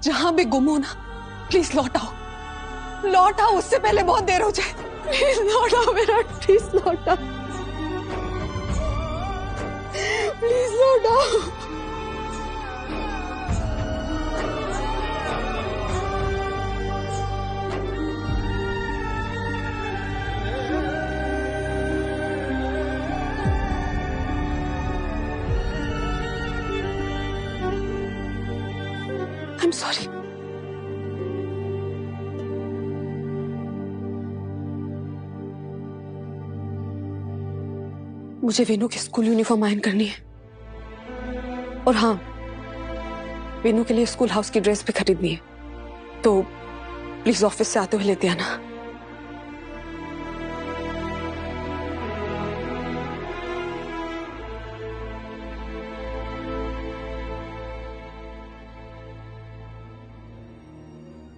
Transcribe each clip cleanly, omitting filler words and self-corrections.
जहां भी गुम हो ना, प्लीज लौट आओ, लौट आओ, उससे पहले बहुत देर हो जाए। प्लीज लौट आओ मेरा, प्लीज लौट आओ, प्लीज लौट आओ। I'm sorry. मुझे वेनू की स्कूल यूनिफॉर्म आयरन करनी है, और हाँ, वेनू के लिए स्कूल हाउस की ड्रेस भी खरीदनी है, तो प्लीज ऑफिस से आते हुए लेते आना।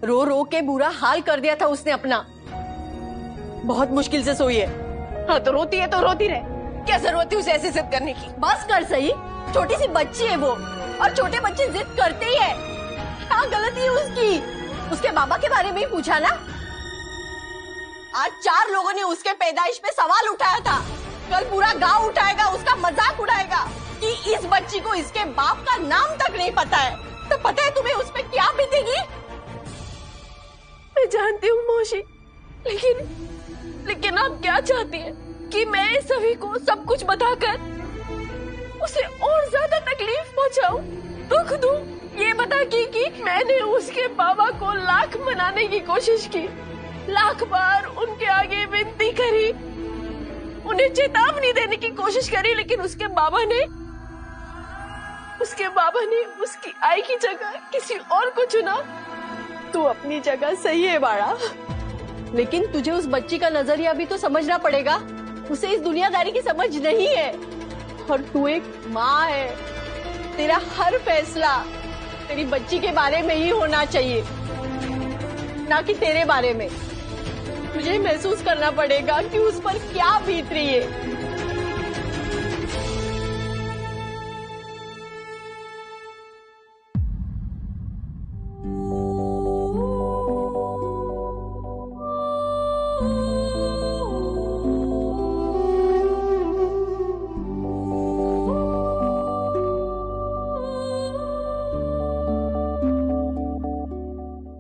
रो रो के बुरा हाल कर दिया था उसने अपना। बहुत मुश्किल से सोई है। हाँ तो रोती है तो रोती रहे, क्या जरूरत है उसे ऐसे जिद करने की। बस कर सही, छोटी सी बच्ची है वो, और छोटे बच्चे जिद करते ही है। क्या गलती है उसकी? उसके बाबा के बारे में ही पूछा ना। आज 4 लोगों ने उसके पैदाइश पे सवाल उठाया था, कल पूरा गांव उठाएगा, उसका मजाक उड़ाएगा कि इस बच्ची को इसके बाप का नाम तक नहीं पता है। तो पता है तुम्हें उस पर क्या बीतेगी? मैं जानती हूँ मौसी, लेकिन आप क्या चाहती हैं कि मैं सभी को सब कुछ बताकर उसे और ज्यादा तकलीफ पहुंचाऊं, दुख दूं? ये बता कि मैंने उसके बाबा को लाख मनाने की कोशिश की, लाख बार उनके आगे विनती करी, उन्हें चेतावनी देने की कोशिश करी, लेकिन उसके बाबा ने उसकी आई की जगह किसी और को चुना। तू अपनी जगह सही है बाड़ा, लेकिन तुझे उस बच्ची का नजरिया भी तो समझना पड़ेगा। उसे इस दुनियादारी की समझ नहीं है, और तू एक माँ है। तेरा हर फैसला तेरी बच्ची के बारे में ही होना चाहिए, ना कि तेरे बारे में। तुझे महसूस करना पड़ेगा कि उस पर क्या बीत रही है।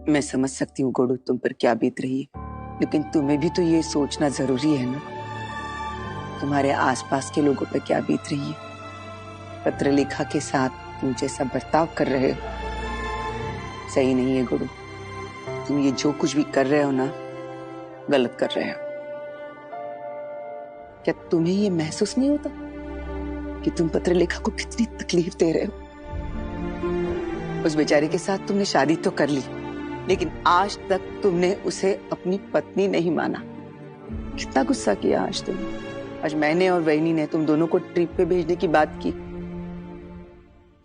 मैं समझ सकती हूँ गोडू तुम पर क्या बीत रही है, लेकिन तुम्हें भी तो ये सोचना जरूरी है ना, तुम्हारे आसपास के लोगों पर क्या बीत रही है। पत्रलेखा के साथ तुम जैसा बर्ताव कर रहे हो सही नहीं है गोडू। तुम ये जो कुछ भी कर रहे हो ना, गलत कर रहे हो। क्या तुम्हें ये महसूस नहीं होता कि तुम पत्रलेखा को कितनी तकलीफ दे रहे हो? उस बेचारे के साथ तुमने शादी तो कर ली, लेकिन आज तक तुमने उसे अपनी पत्नी नहीं माना। कितना गुस्सा किया आज तुमने। आज मैंने और वैनी ने तुम दोनों को ट्रिप पे भेजने की बात की।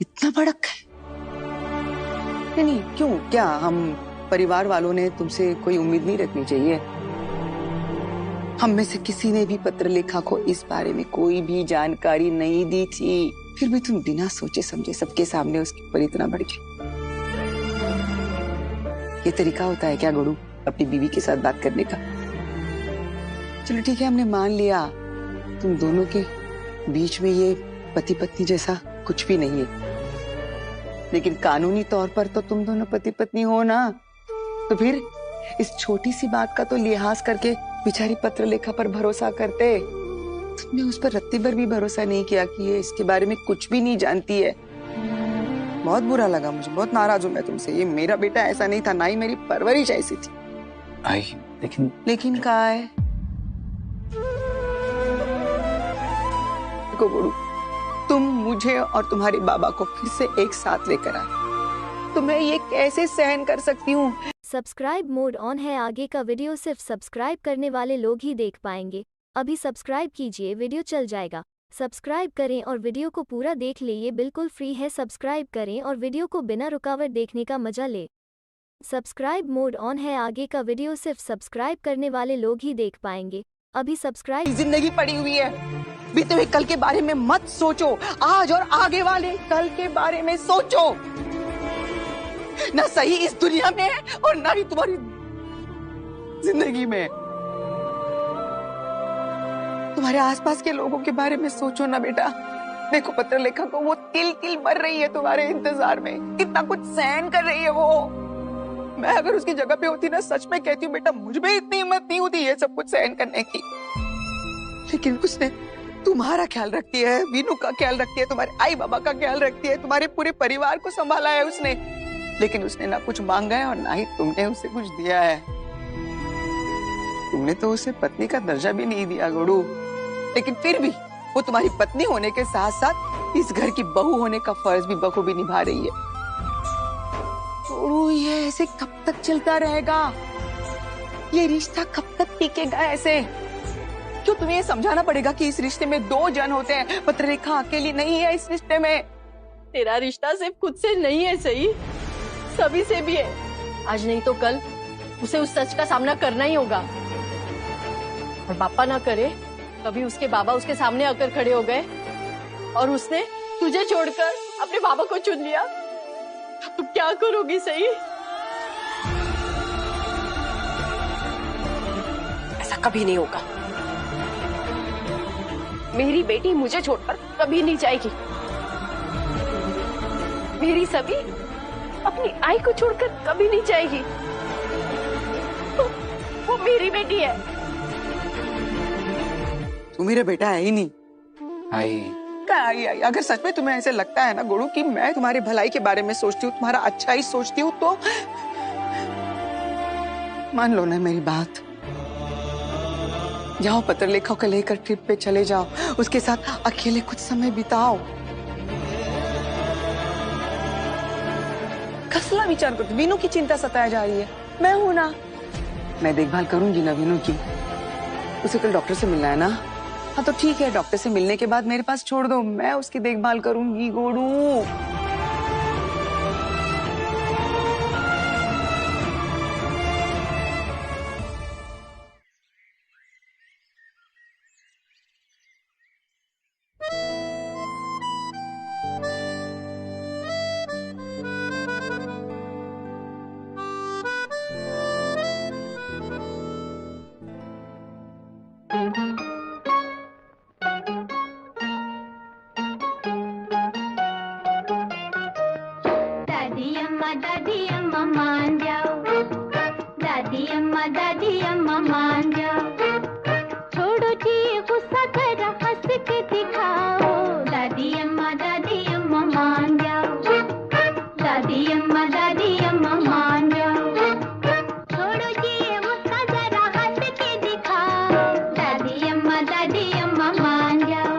इतना भड़क है? नहीं, क्यों? क्या हम परिवार वालों ने तुमसे कोई उम्मीद नहीं रखनी चाहिए? हम में से किसी ने भी पत्रलेखा को इस बारे में कोई भी जानकारी नहीं दी थी, फिर भी तुम बिना सोचे समझे सबके सामने उसके ऊपर इतना भड़क गए। ये तरीका होता है क्या गोडू अपनी बीवी के साथ बात करने का? चलो ठीक है, हमने मान लिया तुम दोनों के बीच में ये पति पत्नी जैसा कुछ भी नहीं है, लेकिन कानूनी तौर पर तो तुम दोनों पति पत्नी हो ना। तो फिर इस छोटी सी बात का तो लिहाज करके बेचारी पत्रलेखा पर भरोसा करते। तुमने उस पर रत्ती भर भी भरोसा नहीं किया कि ये इसके बारे में कुछ भी नहीं जानती है। बहुत बुरा लगा मुझे, बहुत नाराज हूं मैं तुमसे। ये मेरा बेटा ऐसा नहीं था, ना ही मेरी परवरिश ऐसी थी। आई, लेकिन कहा है देखो गुरु, तुम मुझे और तुम्हारे बाबा को फिर से एक साथ लेकर आए, तो मैं ये कैसे सहन कर सकती हूँ? सब्सक्राइब मोड ऑन है, आगे का वीडियो सिर्फ सब्सक्राइब करने वाले लोग ही देख पाएंगे। अभी सब्सक्राइब कीजिए, वीडियो चल जाएगा। सब्सक्राइब करें और वीडियो को पूरा देख ले, ये बिल्कुल फ्री है। सब्सक्राइब करें और वीडियो को बिना रुकावट देखने का मजा ले। सब्सक्राइब मोड ऑन है, आगे का वीडियो सिर्फ सब्सक्राइब करने वाले लोग ही देख पाएंगे। अभी सब्सक्राइब। जिंदगी पड़ी हुई है, बीते हुए कल के बारे में मत सोचो, आज और आगे वाले कल के बारे में सोचो। ना सही इस दुनिया में है और ना ही तुम्हारी जिंदगी में। तुम्हारे आसपास के लोगों के बारे में सोचो ना बेटा। देखो पत्रलेखा को, वो तिल तिल मर रही है तुम्हारे इंतजार में, कितना कुछ सहन कर रही है वो। मैं अगर उसकी जगह पे होती ना, सच में कहती हूँ बेटा, मुझ में इतनी हिम्मत नहीं होती ये सब कुछ सहन करने की। लेकिन उसने तुम्हारा ख्याल रखती है, वीनू का ख्याल रखती है, तुम्हारे आई बाबा का ख्याल रखती है, तुम्हारे पूरे परिवार को संभाला है उसने। लेकिन उसने ना कुछ मांगा है और ना ही तुमने उसे कुछ दिया है। तुमने तो उसे पत्नी का दर्जा भी नहीं दिया गोड़ू, लेकिन फिर भी वो तुम्हारी पत्नी होने के साथ साथ इस घर की बहू होने का फर्ज भी बखूबी निभा रही है। ये ऐसे कब तक चलता रहेगा? ये रिश्ता कब तक टिकेगा ऐसे? क्यों तुम्हें ये समझाना पड़ेगा कि इस रिश्ते में दो जन होते हैं, पत्रलेखा अकेली नहीं है इस रिश्ते में। तेरा रिश्ता सिर्फ खुद से नहीं है सही, सभी से भी है। आज नहीं तो कल उसे उस सच का सामना करना ही होगा। और बापा ना करे, कभी उसके बाबा उसके सामने आकर खड़े हो गए और उसने तुझे छोड़कर अपने बाबा को चुन लिया, तो क्या करोगी सही? ऐसा कभी नहीं होगा। मेरी बेटी मुझे छोड़कर कभी नहीं जाएगी। मेरी सभी अपनी आई को छोड़कर कभी नहीं जाएगी। वो मेरी बेटी है। तू मेरा बेटा है ही नहीं। आई आई, अगर सच में तुम्हें ऐसे लगता है ना गोड़ू कि मैं तुम्हारी भलाई के बारे में सोचती हूँ, तुम्हारा अच्छा ही सोचती हूँ, तो मान लो ना मेरी बात। जाओ पत्रलेखा को लेकर ट्रिप पे चले जाओ, उसके साथ अकेले कुछ समय बिताओ। कसला विचार करते, वीनू की चिंता सताया जा रही है। मैं हूं ना, मैं देखभाल करूंगी ना वीनू की। उसे कल डॉक्टर से मिलना है ना? हाँ तो ठीक है, डॉक्टर से मिलने के बाद मेरे पास छोड़ दो, मैं उसकी देखभाल करूंगी गोड़ू। दादी अम्मा मान जाओ, दादी अम्मा मान जाओ। छोड़ो जी गुस्सा, जरा हंस के दिखाओ। दादी अम्मा मान जाओ, दादी अम्मा मान जाओ। छोड़ो जी गुस्सा, जरा हंस के दिखाओ। दादी अम्मा मान जाओ।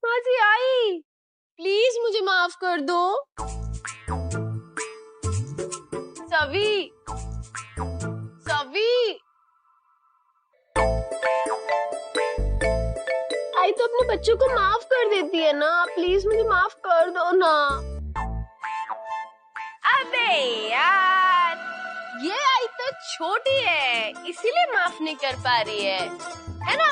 मासी आई, प्लीज मुझे माफ कर दो। सवी, आई तो अपने बच्चों को माफ कर देती है ना, प्लीज मुझे माफ कर दो ना। अबे यार, ये आई तो छोटी है इसीलिए माफ नहीं कर पा रही है ना?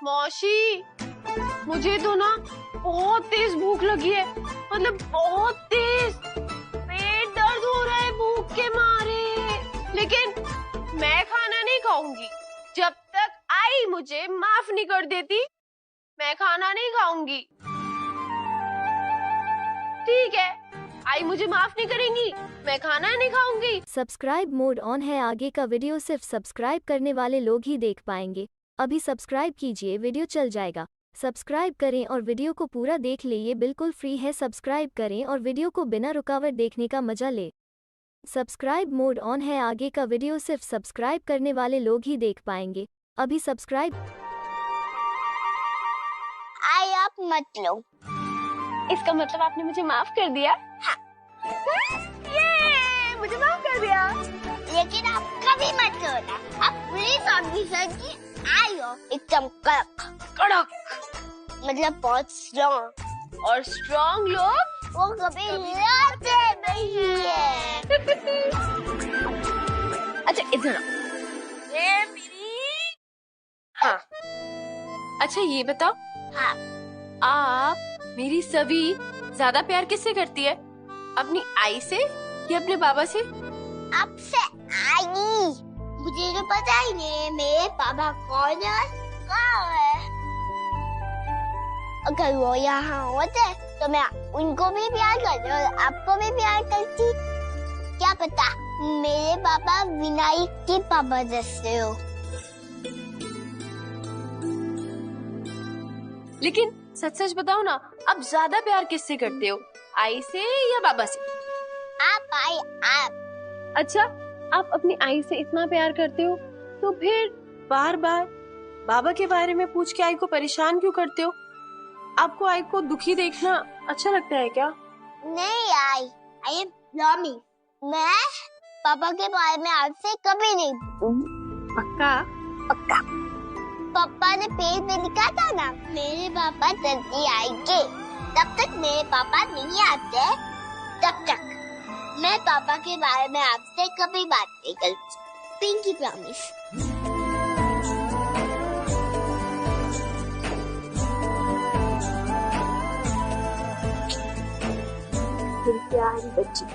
मौसी, मुझे तो ना बहुत तेज भूख लगी है, मतलब बहुत तेज। पेट दर्द हो रहा है भूख के मारे, लेकिन मैं खाना नहीं खाऊंगी जब तक आई मुझे माफ नहीं कर देती। मैं खाना नहीं खाऊंगी, ठीक है? आई मुझे माफ नहीं करेंगी, मैं खाना नहीं खाऊंगी। सब्सक्राइब मोड ऑन है, आगे का वीडियो सिर्फ सब्सक्राइब करने वाले लोग ही देख पाएंगे। अभी सब्सक्राइब कीजिए, वीडियो चल जाएगा। सब्सक्राइब करें और वीडियो को पूरा देख ले, ये बिल्कुल फ्री है। सब्सक्राइब करें और वीडियो को बिना रुकावट देखने का मजा ले। सब्सक्राइब मोड ऑन है, आगे का वीडियो सिर्फ सब्सक्राइब करने वाले लोग ही देख पाएंगे। अभी सब्सक्राइब। आई आप मत लो। इसका मतलब आपने मुझे माफ कर दिया? हाँ, ये मुझे माफ कर दिया। लेकिन आप कभी मत करना। आप पुलिस ऑफिसर की आई हो, एकदम कड़क कड़क मतलब बहुत स्ट्रॉन्ग। और स्ट्रॉन्ग लोग वो कभी लड़ते नहीं है। अच्छा इधर आओ। ये मेरी हाँ अच्छा ये बताओ हाँ आप मेरी सभी ज्यादा प्यार किससे करती है, अपनी आई से या अपने बाबा से? आपसे आई। मुझे तो पता ही नहीं है मेरे पापा कौन है, कहाँ है। अगर वो यहाँ होते तो मैं उनको भी प्यार करती और आपको भी प्यार करती। क्या पता मेरे पापा विनायक के पापा जैसे हो। लेकिन सच सच बताओ ना, आप ज्यादा प्यार किससे करते हो, आई से या बाबा से? आप आई आप। अच्छा आप अपनी आई से इतना प्यार करते हो तो फिर बार बार बाबा के बारे में पूछ के आई को परेशान क्यों करते हो? आपको आई को दुखी देखना अच्छा लगता है क्या? नहीं आई एम प्रॉमिस। मैं पापा के बारे में आपसे कभी नहीं पूछूंगी। पक्का? पक्का। पापा ने पेज पे लिखा था ना, मेरे पापा जल्दी आएंगे। तब तक मेरे पापा नहीं आते, तब तक मैं पापा के बारे में आपसे कभी बात नहीं करती। Pinky promise. प्यारी बच्ची।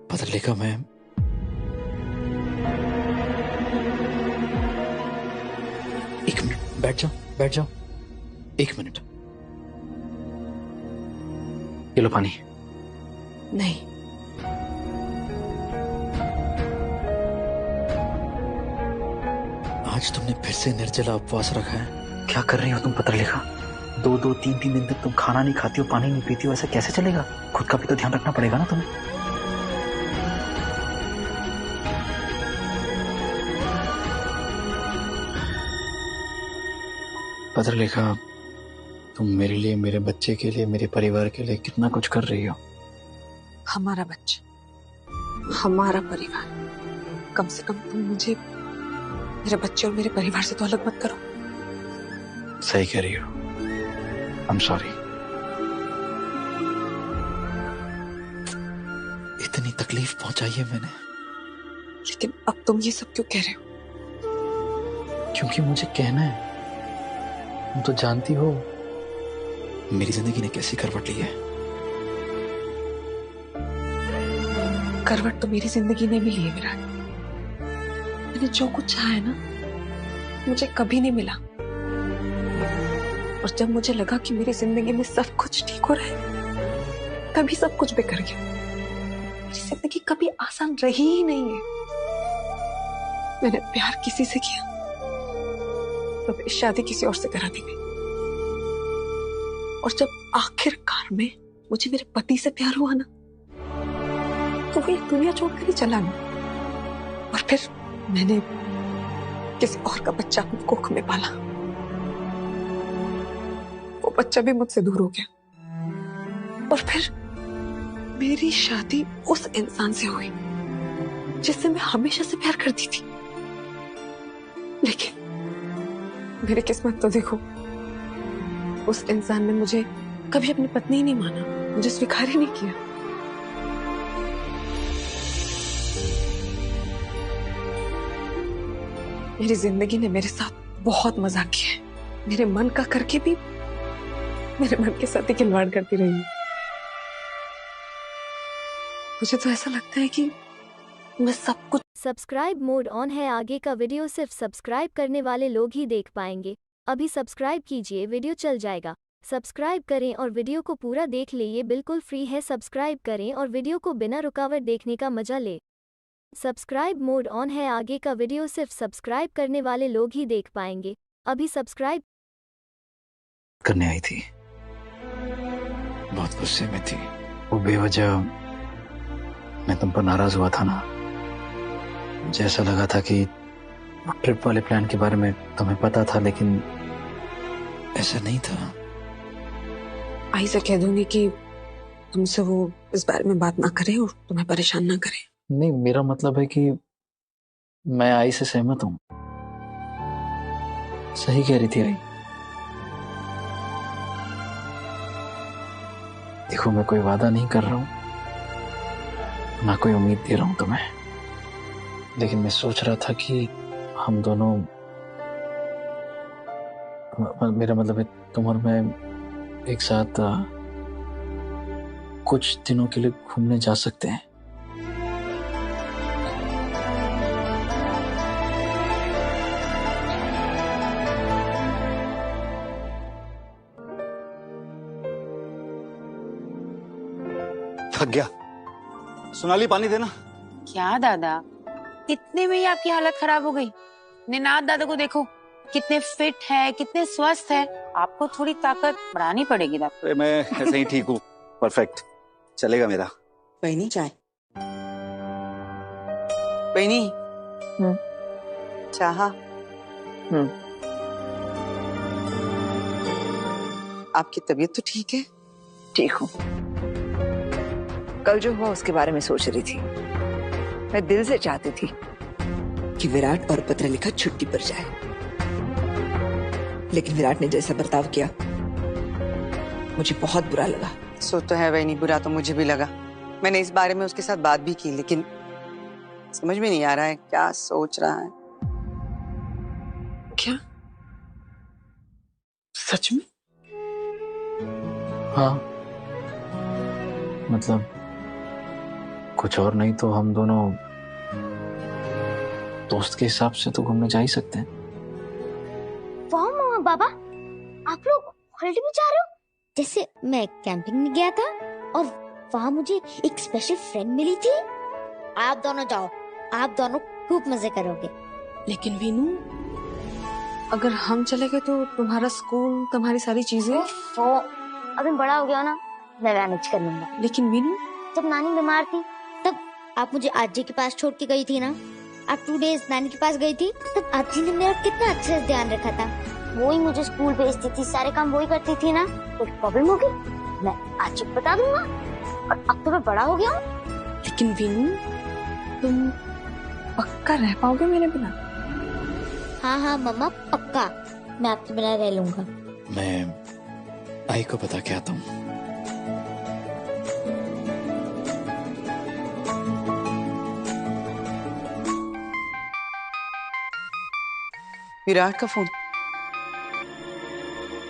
पता लिखा मैं एक मिनट बैठ जाओ 1 मिनट। ये लो पानी। नहीं, आज तुमने फिर से निर्जला उपवास रखा है। क्या कर रही हो तुम पत्र लिखा? 2-2, 3-3 दिन तक तुम खाना नहीं खाती हो, पानी नहीं पीती हो, ऐसा कैसे चलेगा? खुद का भी तो ध्यान रखना पड़ेगा ना तुम्हें। पत्र लिखा, तुम मेरे लिए, मेरे बच्चे के लिए, मेरे परिवार के लिए कितना कुछ कर रही हो। हमारा बच्चा, हमारा परिवार, कम से कम तुम मुझे मेरे बच्चे और मेरे परिवार से तो अलग मत करो। सही कह रही हो। I am sorry. इतनी तकलीफ पहुंचाई है मैंने। लेकिन अब तुम ये सब क्यों कह रहे हो? क्योंकि मुझे कहना है। तुम तो जानती हो मेरी जिंदगी ने कैसी करवट ली है। करवट तो मेरी जिंदगी ने भी ली है विराट। मैंने जो कुछ चाहा है ना, मुझे कभी नहीं मिला। और जब मुझे लगा कि मेरी जिंदगी में सब कुछ ठीक हो रहा है, तभी सब कुछ बिखर गया। मेरी जिंदगी कभी आसान रही ही नहीं है। मैंने प्यार किसी से किया तो फिर शादी किसी और से करा दी गई। और जब आखिरकार में मुझे मेरे पति से प्यार हुआ ना, तो वो ये दुनिया छोड़कर ही चला गया। और फिर मैंने किसी और का बच्चा अपनी कोख में पाला। वो बच्चा भी मुझसे दूर हो गया। और फिर मेरी शादी उस इंसान से हुई जिससे मैं हमेशा से प्यार करती थी। लेकिन मेरी किस्मत तो देखो, उस इंसान ने मुझे कभी अपनी पत्नी ही नहीं माना, मुझे स्वीकार ही नहीं किया। मेरी जिंदगी ने मेरे साथ बहुत मजाक किया है। मेरे मन का करके भी मेरे मन के साथ ही खिलवाड़ करती रही। मुझे तो ऐसा लगता है कि मैं सब कुछ। सब्सक्राइब मोड ऑन है, आगे का वीडियो सिर्फ सब्सक्राइब करने वाले लोग ही देख पाएंगे। अभी सब्सक्राइब कीजिए, वीडियो चल जाएगा। सब्सक्राइब करें और वीडियो को पूरा देख ले, ये बिल्कुल फ्री है। सब्सक्राइब करें और वीडियो को बिना रुकावट देखने का मजा ले। सब्सक्राइब मोड ऑन है, आगे का वीडियो सिर्फ सब्सक्राइब करने वाले लोग ही देख पाएंगे। अभी सब्सक्राइब करने आई थी, बहुत गुस्से में थी। वो बेवजह मैं तुम पर नाराज हुआ था ना, मुझे ऐसा लगा था कि ट्रिप वाले प्लान के बारे में तुम्हें पता था, लेकिन ऐसा नहीं था। आई से कह दूंगी कि तुमसे वो इस बारे में बात ना करे और तुम्हें परेशान ना करे। नहीं, मेरा मतलब है कि मैं आई से सहमत हूं। सही कह रही थी आई। देखो, मैं कोई वादा नहीं कर रहा हूं, ना कोई उम्मीद दे रहा हूं तुम्हें, लेकिन मैं सोच रहा था कि हम दोनों, मेरा मतलब है तुम और मैं एक साथ कुछ दिनों के लिए घूमने जा सकते हैं। थक गया। सोनाली, पानी देना। क्या दादा, इतने में ही आपकी हालत खराब हो गई? निनाद दादा को देखो, कितने फिट है, कितने स्वस्थ है। आपको थोड़ी ताकत बढ़ानी पड़ेगी दादा। मैं ऐसे ही ठीक हूँ, परफेक्ट चलेगा मेरा। बहनी चाय। बहनी चाह। आपकी तबीयत तो ठीक है? ठीक हूँ। कल जो हुआ उसके बारे में सोच रही थी। मैं दिल से चाहती थी कि विराट और पत्रलेखा छुट्टी पर जाए, लेकिन विराट ने जैसा बर्ताव किया मुझे बहुत बुरा लगा। सो तो है वही, नहीं बुरा तो मुझे भी लगा। मैंने इस बारे में उसके साथ बात भी की, लेकिन समझ में नहीं आ रहा है क्या सोच रहा है। क्या सच में? हाँ, मतलब कुछ और नहीं तो हम दोनों दोस्त के हिसाब से तो घूमने जा ही सकते हैं। वाह मामा बाबा, आप लोग हॉलिडे में जा रहे हो? जैसे मैं कैंपिंग में गया था और वहाँ मुझे एक स्पेशल फ्रेंड मिली थी। आप दोनों जाओ, आप दोनों खूब मजे करोगे। लेकिन वीनू, अगर हम चले गए तो तुम्हारा स्कूल, तुम्हारी सारी चीजें। तो अभी बड़ा हो गया ना, मैं मैनेज कर लूंगा। लेकिन वीनू, जब नानी बीमार थी तब आप मुझे आजी के पास छोड़ के गई थी ना। आप 2 डेज नानी के पास गई थी, तब आजी ने मेरा कितना अच्छे से ध्यान रखा था। वो ही मुझे स्कूल भेजती थी, सारे काम वो ही करती थी ना। कोई प्रॉब्लम होगी मैं आजी को बता दूंगा। और अब तो मैं बड़ा हो गया हूँ। लेकिन वीनू, तुम पक्का रह पाओगे मेरे बिना? हाँ हाँ मम्मा, पक्का मैं आपके बिना रह लूंगा। मैं आई को बता के आता हूँ। विराट का फोन।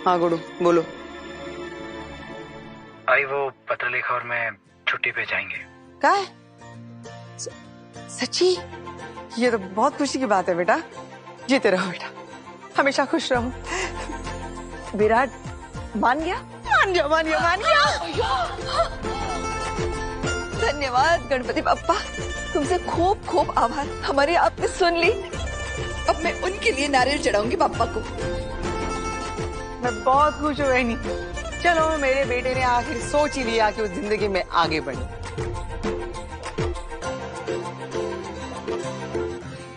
हाँ गुरु, बोलो। आई, वो पत्रलेखा और मैं छुट्टी पे जाएंगे। क्या है? सच्ची? ये तो बहुत खुशी की बात है बेटा। जीते रहो बेटा, हमेशा खुश रहो। विराट मान गया, मान गया, मान गया, मान गया। धन्यवाद गणपति बप्पा, तुमसे खूब खूब आभार। हमारी आपने सुन ली। अब मैं उनके लिए नारियल चढ़ाऊंगी पापा को। मैं बहुत खुश हूँ बहनी। चलो, मेरे बेटे ने आखिर सोच ही लिया कि उस जिंदगी में आगे बढ़े।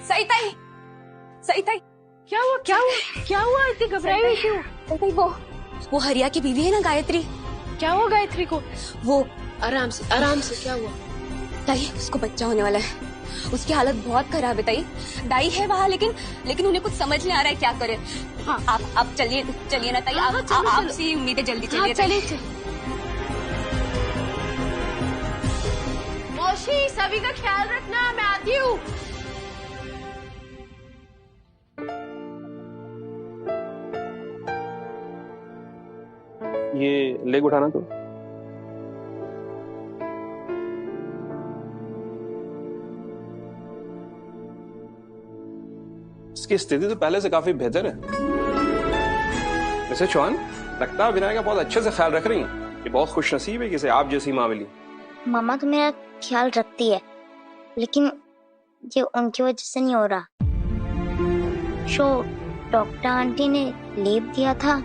सईताई, सईताई, क्या हुआ? क्या हुआ? क्या हुआ? इतनी घबराई हुई क्यों? सईताई, वो हरिया की बीवी है ना, गायत्री। क्या हुआ गायत्री को? वो आराम से, आराम से। क्या हुआ? ताई, उसको बच्चा होने वाला है। उसकी हालत बहुत खराब है ताई। दाई है वहाँ, लेकिन उन्हें कुछ समझ नहीं आ रहा है क्या करे। हाँ, आप चलिए ना ताई। आपसे उम्मीद है, जल्दी चलिए। चलिए। मौसी, सभी का ख्याल रखना, मैं आती हूँ। ये लेग उठाना तो। इसकी स्थिति तो पहले से काफी बेहतर है। वैसे चौहान, लगता है विनायक का बहुत अच्छे से ख्याल रख रही हैं। ये बहुत खुशनसीब है कि इसे आप जैसी माँ मिली। मामा तो मेरा ख्याल रखती है, लेकिन ये उनकी वजह से नहीं हो रहा। जो डॉक्टर आंटी ने लेप दिया था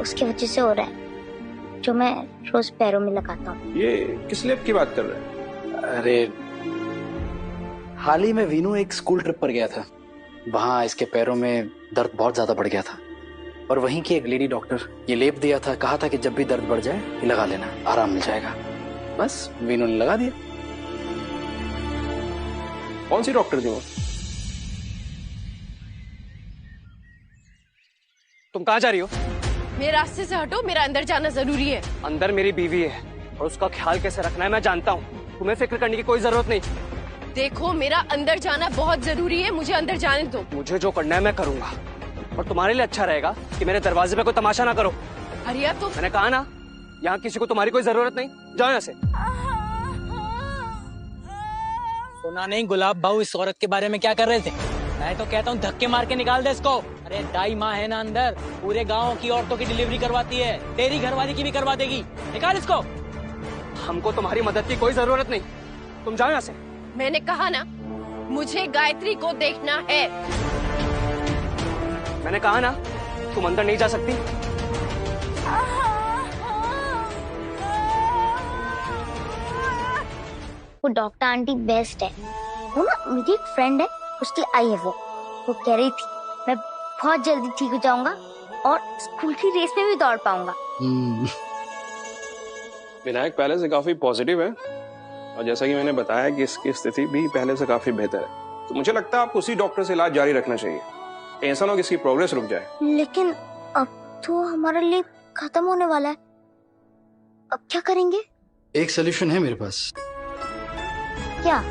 उसकी वजह से हो रहा है, जो मैं रोज पैरों में लगाता हूँ। ये किस लेप की बात कर रहे हैं? अरे हाल ही में वीनू एक स्कूल ट्रिप पर गया था। वहां इसके पैरों में दर्द बहुत ज्यादा बढ़ गया था और वहीं की एक लेडी डॉक्टर ये लेप दिया था, कहा था कि जब भी दर्द बढ़ जाए ये लगा लेना, आराम मिल जाएगा। बस वीनू ने लगा दिया। कौन सी डॉक्टर थी वो? तुम कहाँ जा रही हो? मेरे रास्ते से हटो, मेरा अंदर जाना जरूरी है। अंदर मेरी बीवी है और उसका ख्याल कैसे रखना है मैं जानता हूँ, तुम्हें फिक्र करने की कोई जरूरत नहीं। देखो मेरा अंदर जाना बहुत जरूरी है, मुझे अंदर जाने दो। मुझे जो करना है मैं करूंगा और तुम्हारे लिए अच्छा रहेगा कि मेरे दरवाजे पे कोई तमाशा ना करो। हरिया तो मैंने कहा ना, यहाँ किसी को तुम्हारी कोई जरूरत नहीं, जाओ यहाँ से। सुना नहीं गुलाब भाऊ इस औरत के बारे में क्या कर रहे थे? मैं तो कहता हूँ धक्के मार के निकाल दे इसको। अरे दाई माँ है ना अंदर, पूरे गांव की औरतों की डिलीवरी करवाती है, तेरी घरवाली की भी करवा देगी। निकाल इसको। हमको तुम्हारी मदद की कोई जरूरत नहीं, तुम जाओ यहाँ से। मैंने कहा ना, मुझे गायत्री को देखना है। मैंने कहा ना, तुम अंदर नहीं जा सकती। वो डॉक्टर आंटी बेस्ट है। वो ना मेरी एक फ्रेंड है, उसकी आई है। वो कह रही थी मैं बहुत जल्दी ठीक हो जाऊंगा और स्कूल की रेस में भी दौड़ पाऊंगा। विनायक पहले से काफी पॉजिटिव है और जैसा कि मैंने बताया कि इसकी स्थिति भी पहले से काफी बेहतर है, तो मुझे लगता है आपको उसी डॉक्टर से इलाज जारी रखना चाहिए। ऐसा ना हो कि इसकी प्रोग्रेस रुक जाए। लेकिन अब तो हमारा लिए खत्म होने वाला है, अब क्या करेंगे? एक सोल्यूशन है मेरे पास। क्या?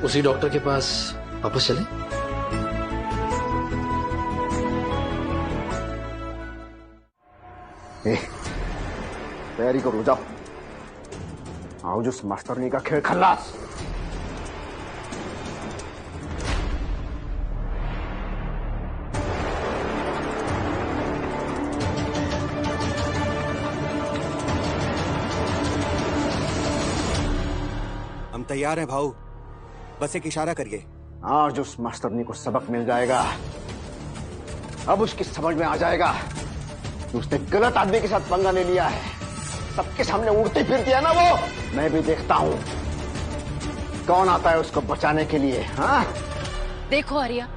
उसी डॉक्टर के पास वापस चले। तैयारी करो, जाओ। आओ जो मास्टरनी का खेल खल्लास। हम तैयार हैं भाऊ, बस एक इशारा करिए। आज उस मास्टरनी को सबक मिल जाएगा। अब उसकी समझ में आ जाएगा कि उसने गलत आदमी के साथ पंगा ले लिया है। सबके सामने उड़ती फिरती है ना वो, मैं भी देखता हूँ कौन आता है उसको बचाने के लिए। हाँ देखो हरिया,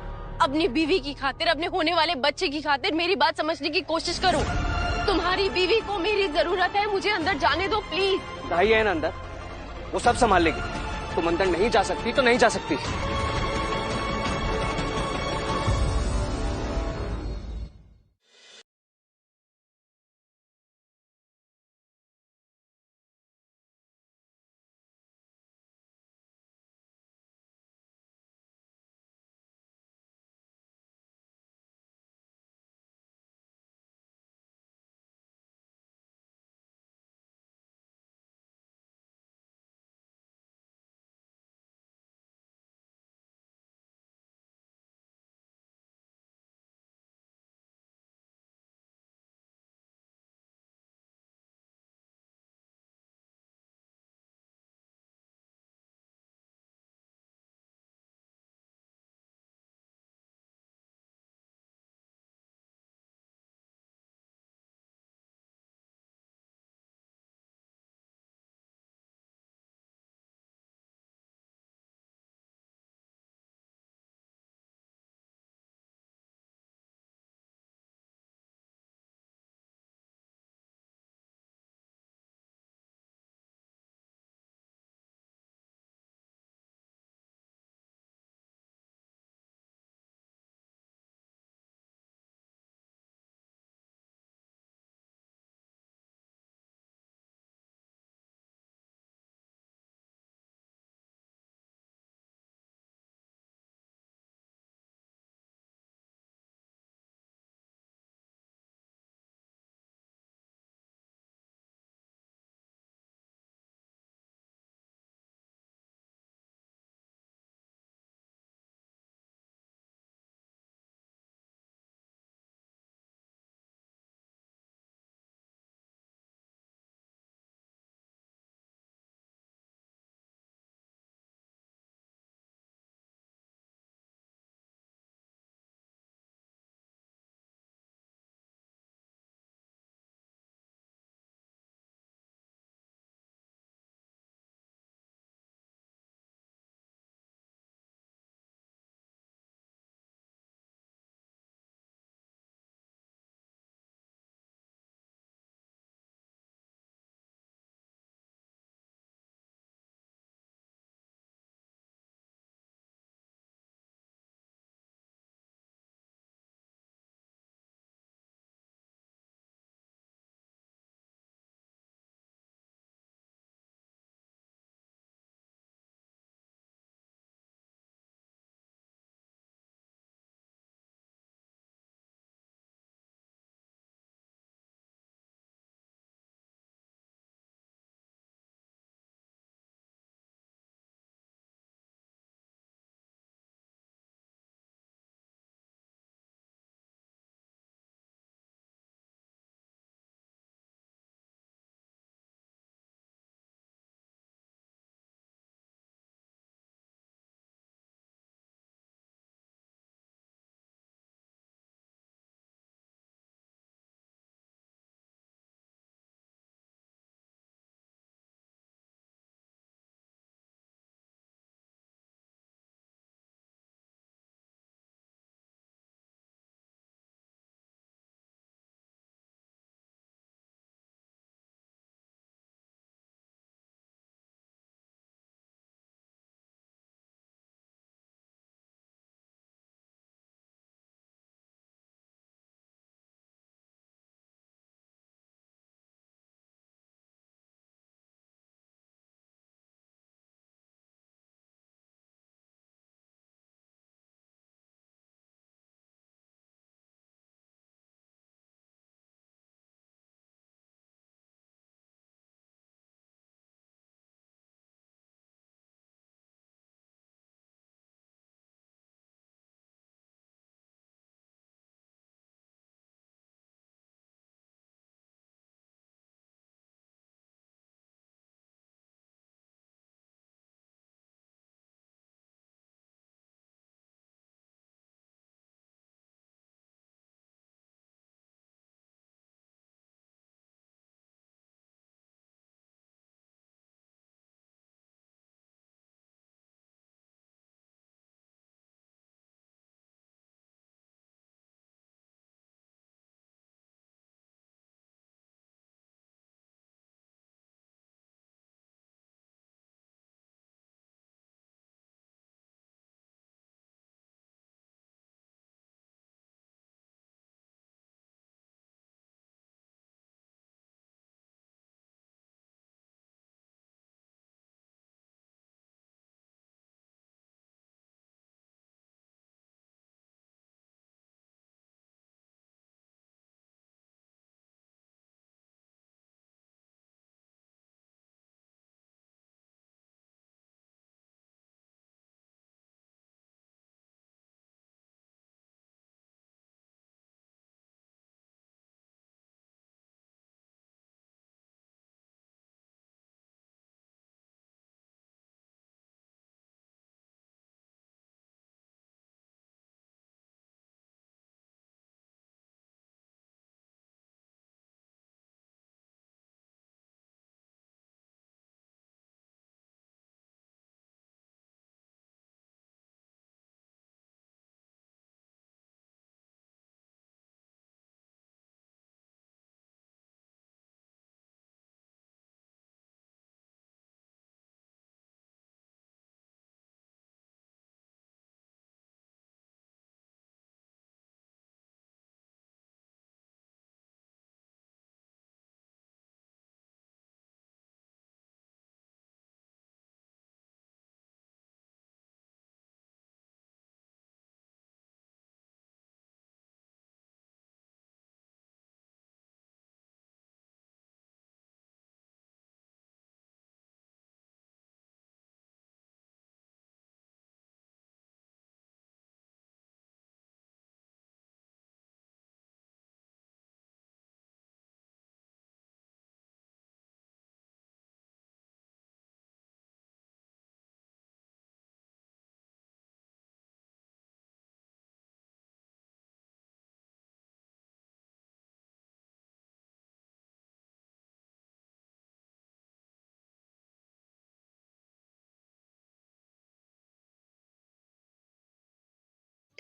अपनी बीवी की खातिर, अपने होने वाले बच्चे की खातिर मेरी बात समझने की कोशिश करो। तुम्हारी बीवी को मेरी जरूरत है, मुझे अंदर जाने दो प्लीज। दाई है ना अंदर, वो सब संभाल लेगी। तुम अंदर नहीं जा सकती तो नहीं जा सकती।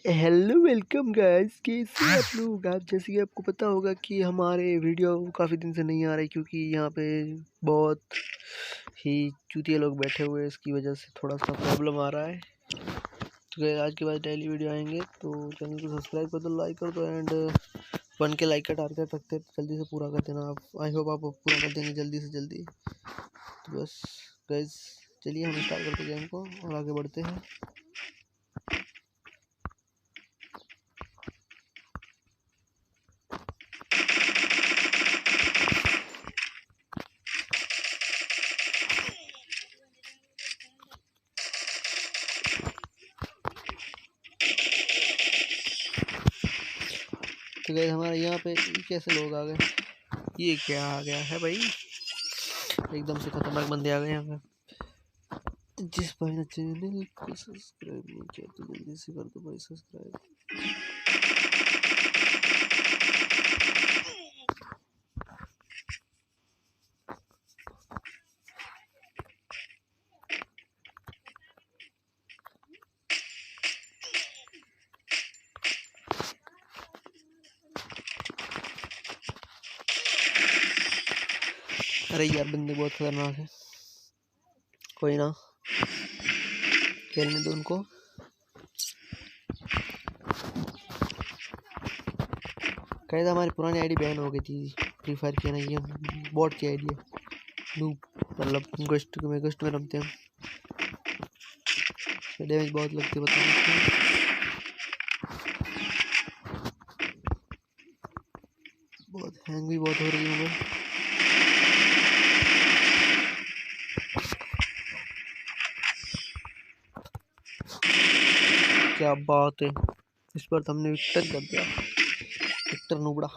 हेलो वेलकम गाइस, कैसे आप लोग। आप जैसे कि आपको पता होगा कि हमारे वीडियो काफ़ी दिन से नहीं आ रही क्योंकि यहाँ पे बहुत ही चूतिया लोग बैठे हुए हैं, इसकी वजह से थोड़ा सा प्रॉब्लम आ रहा है। तो गाइस आज के बाद डेली वीडियो आएंगे तो चैनल को सब्सक्राइब कर दो, लाइक कर दो एंड 1 के लाइक का टारगेट रखते हैं, जल्दी से पूरा कर देना। आप आई होप आप पूरा कर देंगे जल्दी से जल्दी। तो बस गाइस चलिए हम स्टार्ट करते हैं गेम को और आगे बढ़ते हैं। तो गाइस हमारे यहाँ पे कैसे लोग आ गए, ये क्या आ गया है भाई, एकदम से खतरनाक बंदे आ गए यहाँ पे। जिस भाई ने चैनल को सब्सक्राइब नहीं किया तो जल्दी से कर दो भाई सब्सक्राइब। अरे यार बंदे बहुत खतरनाक है, कोई ना खेलने दो उनको। कहता हमारी पुरानी आईडी बैन हो गई थी फ्री फायर की ना, ये बॉट की आईडी है, मतलब गोस्ट में रमते हैं, डैमेज बहुत लगती है बताओ। बहुत हैंग भी बहुत हो रही है मोबाइल। क्या बात है, इस पर तो हमने विक्टर कर दिया, विक्टर नुबड़ा।